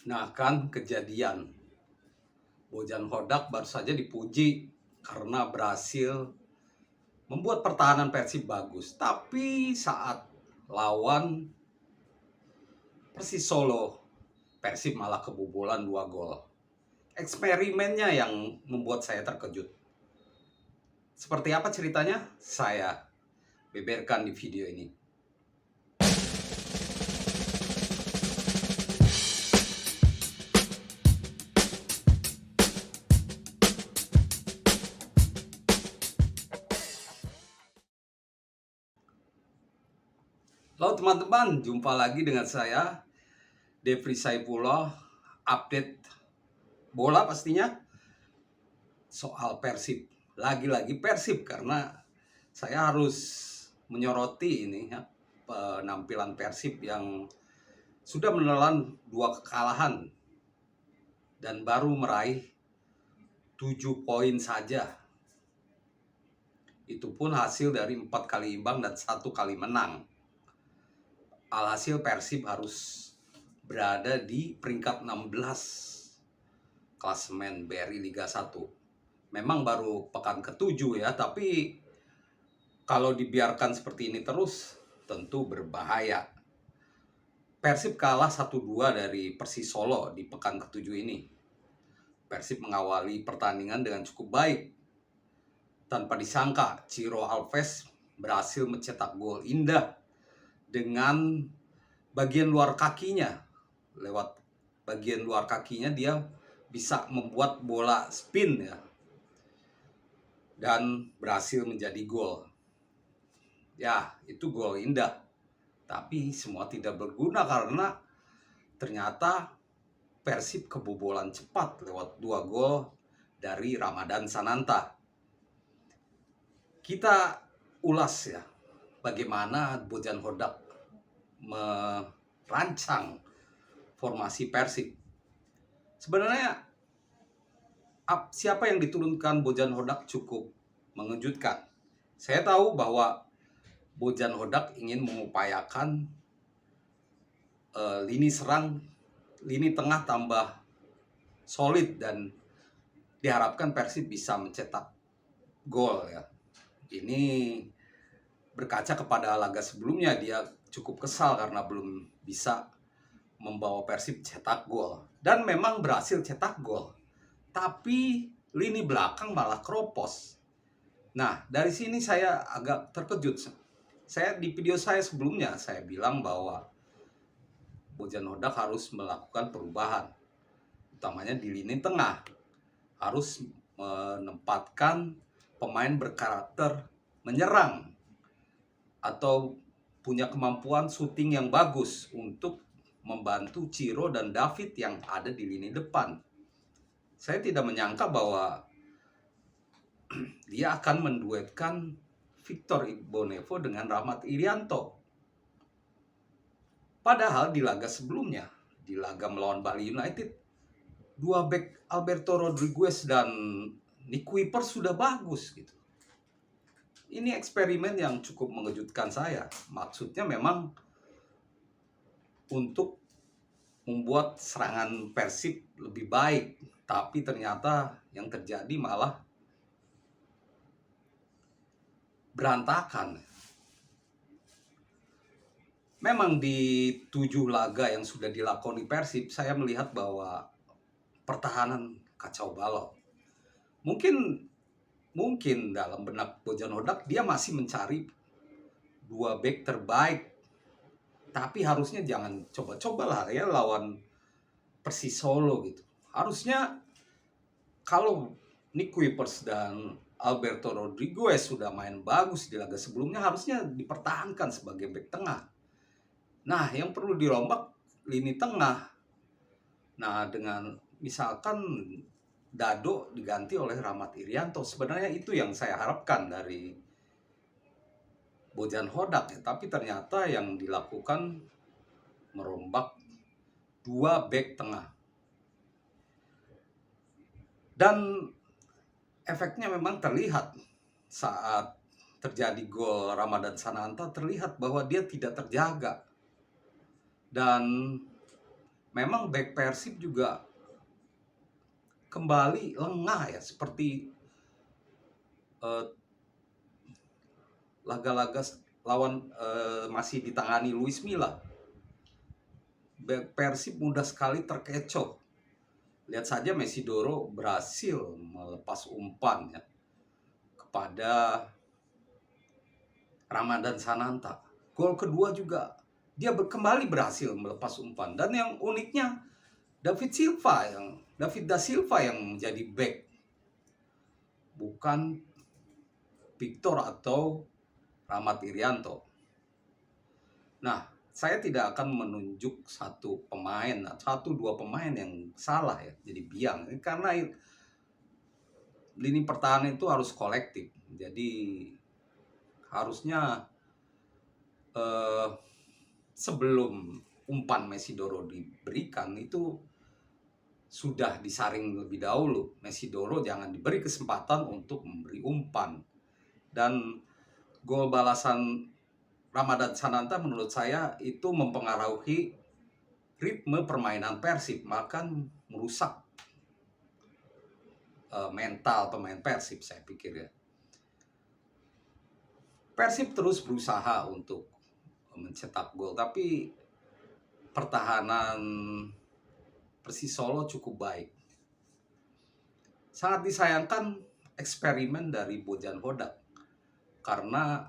Nah kan kejadian, Bojan Hodak baru saja dipuji karena berhasil membuat pertahanan Persib bagus. Tapi saat lawan Persis Solo, Persib malah kebobolan 2 gol. Eksperimennya yang membuat saya terkejut. Seperti apa ceritanya? Saya beberkan di video ini. Halo teman-teman, jumpa lagi dengan saya, Devri Saipullah, update bola pastinya, soal Persib. Lagi-lagi Persib karena saya harus menyoroti ini ya, penampilan Persib yang sudah menelan 2 kekalahan dan baru meraih 7 poin saja. Itu pun hasil dari 4 kali imbang dan 1 kali menang. Alhasil Persib harus berada di peringkat 16 klasemen BRI Liga 1. Memang baru pekan ke-7 ya, tapi kalau dibiarkan seperti ini terus tentu berbahaya. Persib kalah 1-2 dari Persis Solo di pekan ke-7 ini. Persib mengawali pertandingan dengan cukup baik. Tanpa disangka, Ciro Alves berhasil mencetak gol indah dengan bagian luar kakinya. Lewat bagian luar kakinya dia bisa membuat bola spin ya, dan berhasil menjadi gol. Ya, itu gol indah. Tapi semua tidak berguna karena ternyata Persib kebobolan cepat lewat 2 gol dari Ramadan Sananta. Kita ulas ya, bagaimana Bojan Hodak merancang formasi Persib. Sebenarnya siapa yang diturunkan Bojan Hodak cukup mengejutkan. Saya tahu bahwa Bojan Hodak ingin mengupayakan lini serang, lini tengah tambah solid dan diharapkan Persib bisa mencetak gol ya. Ini berkaca kepada laga sebelumnya, dia cukup kesal karena belum bisa membawa Persib cetak gol. Dan memang berhasil cetak gol, tapi lini belakang malah keropos. Nah, dari sini saya agak terkejut. Saya di video saya sebelumnya saya bilang bahwa Bojan Hodak harus melakukan perubahan, utamanya di lini tengah. Harus menempatkan pemain berkarakter menyerang atau punya kemampuan syuting yang bagus untuk membantu Ciro dan David yang ada di lini depan. Saya tidak menyangka bahwa dia akan menduetkan Victor Igbonevo dengan Rahmat Irianto. Padahal di laga sebelumnya, di laga melawan Bali United, 2 bek Alberto Rodriguez dan Nick Kuiper sudah bagus gitu. Ini eksperimen yang cukup mengejutkan saya. Maksudnya memang untuk membuat serangan Persib lebih baik, tapi ternyata yang terjadi malah berantakan. Memang di 7 laga yang sudah dilakoni Persib, saya melihat bahwa pertahanan kacau balau. Mungkin dalam benak Bojan Hodak dia masih mencari 2 bek terbaik. Tapi harusnya jangan coba-coba lah ya lawan Persis Solo gitu. Harusnya kalau Nick Kuipers dan Alberto Rodriguez sudah main bagus di laga sebelumnya, harusnya dipertahankan sebagai bek tengah. Nah, yang perlu dirombak lini tengah. Nah, dengan misalkan Dado diganti oleh Rahmat Irianto. Sebenarnya itu yang saya harapkan dari Bojan Hodak ya. Tapi ternyata yang dilakukan merombak 2 bek tengah. Dan efeknya memang terlihat saat terjadi gol Ramadan Sananta, terlihat bahwa dia tidak terjaga. Dan memang back Persib juga kembali lengah ya, seperti eh, laga-laga lawan masih ditangani Luis Milla. Back Persib mudah sekali terkecoh. Lihat saja Mesidoro berhasil melepas umpan ya kepada Ramadan Sananta. Gol kedua juga dia kembali berhasil melepas umpan. Dan yang uniknya David da Silva yang menjadi back, bukan Victor atau Rahmat Irianto. Nah, saya tidak akan menunjuk satu dua pemain yang salah ya, jadi biang. Karena lini pertahanan itu harus kolektif. Jadi harusnya sebelum umpan Mesidoro diberikan itu sudah disaring lebih dahulu. Mesidoro jangan diberi kesempatan untuk memberi umpan. Dan gol balasan Ramadan Sananta menurut saya itu mempengaruhi ritme permainan Persib, bahkan merusak mental pemain Persib, saya pikir ya. Persib terus berusaha untuk mencetak gol, tapi pertahanan Persis Solo cukup baik. Sangat disayangkan eksperimen dari Bojan Hodak, karena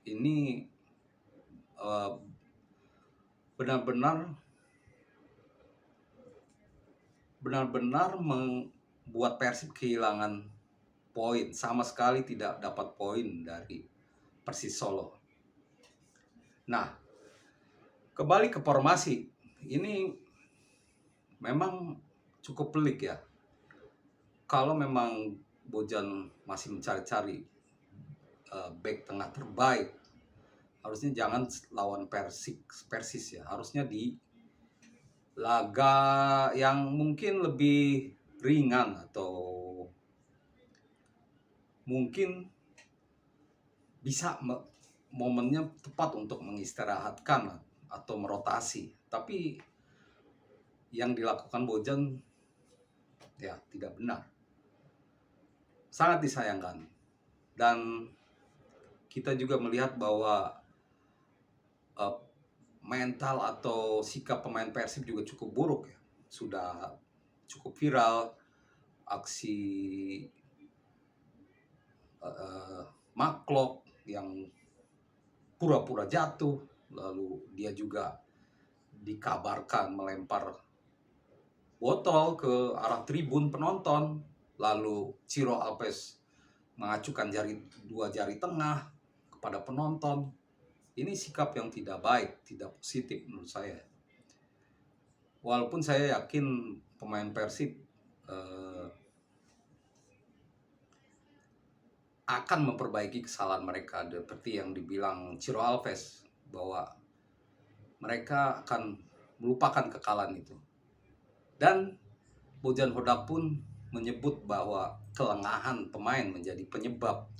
ini benar-benar membuat Persib kehilangan poin, sama sekali tidak dapat poin dari Persis Solo. Nah, kembali ke formasi, ini memang cukup pelik ya. Kalau memang Bojan masih mencari-cari back tengah terbaik, harusnya jangan lawan Persis ya. Harusnya di laga yang mungkin lebih ringan atau mungkin bisa momennya tepat untuk mengistirahatkan atau merotasi. Tapi yang dilakukan Bojan ya tidak benar. Sangat disayangkan. Dan kita juga melihat bahwa mental atau sikap pemain Persib juga cukup buruk ya. Sudah cukup viral aksi Maklok yang pura-pura jatuh, lalu dia juga dikabarkan melempar botol ke arah tribun penonton, lalu Ciro Alves mengacukan dua jari tengah kepada penonton. Ini sikap yang tidak baik, tidak positif menurut saya. Walaupun saya yakin pemain Persib akan memperbaiki kesalahan mereka, seperti yang dibilang Ciro Alves, bahwa mereka akan melupakan kekalahan itu. Dan Bojan Hodak pun menyebut bahwa kelengahan pemain menjadi penyebab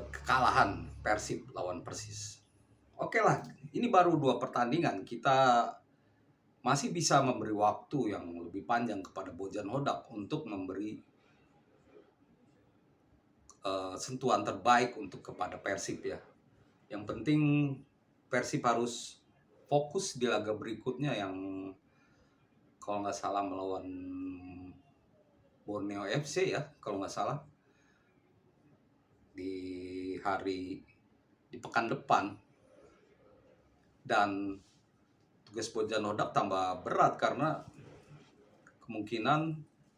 kekalahan Persib lawan Persis. Oke lah, ini baru 2 pertandingan, kita masih bisa memberi waktu yang lebih panjang kepada Bojan Hodak untuk memberi sentuhan terbaik untuk kepada Persib ya. Yang penting Persib harus fokus di laga berikutnya yang kalau nggak salah melawan Borneo FC ya, kalau nggak salah di pekan depan. Dan tugas Bojan Hodak tambah berat karena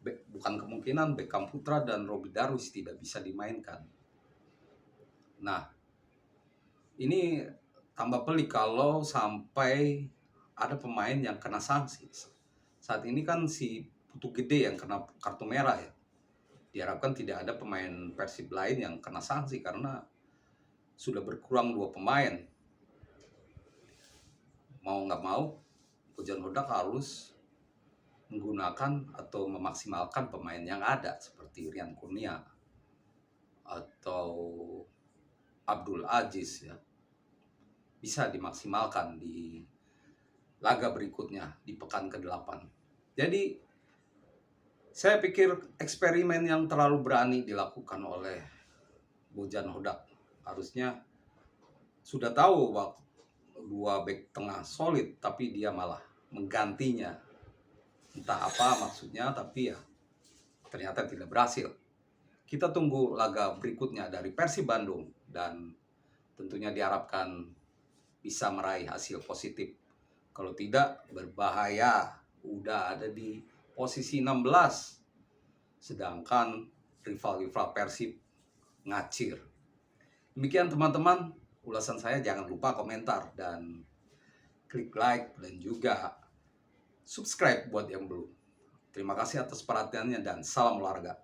Beckham Putra dan Robby Darwish tidak bisa dimainkan. Nah, ini tambah pelik kalau sampai ada pemain yang kena sanksi. Saat ini kan si Putu Gede yang kena kartu merah ya. Diharapkan tidak ada pemain Persib lain yang kena sanksi karena sudah berkurang 2 pemain. Mau nggak mau, Bojan Hodak harus menggunakan atau memaksimalkan pemain yang ada seperti Rian Kurnia atau Abdul Aziz ya, bisa dimaksimalkan di laga berikutnya di pekan ke-8. Jadi saya pikir eksperimen yang terlalu berani dilakukan oleh Bojan Hodak. Harusnya sudah tahu bahwa dua back tengah solid, tapi dia malah menggantinya. Entah apa maksudnya, tapi ya ternyata tidak berhasil. Kita tunggu laga berikutnya dari Persib Bandung dan tentunya diharapkan bisa meraih hasil positif. Kalau tidak, berbahaya. Udah ada di posisi 16. Sedangkan rival-rival Persib ngacir. Demikian teman-teman, ulasan saya. Jangan lupa komentar dan klik like dan juga subscribe buat yang belum. Terima kasih atas perhatiannya dan salam olahraga.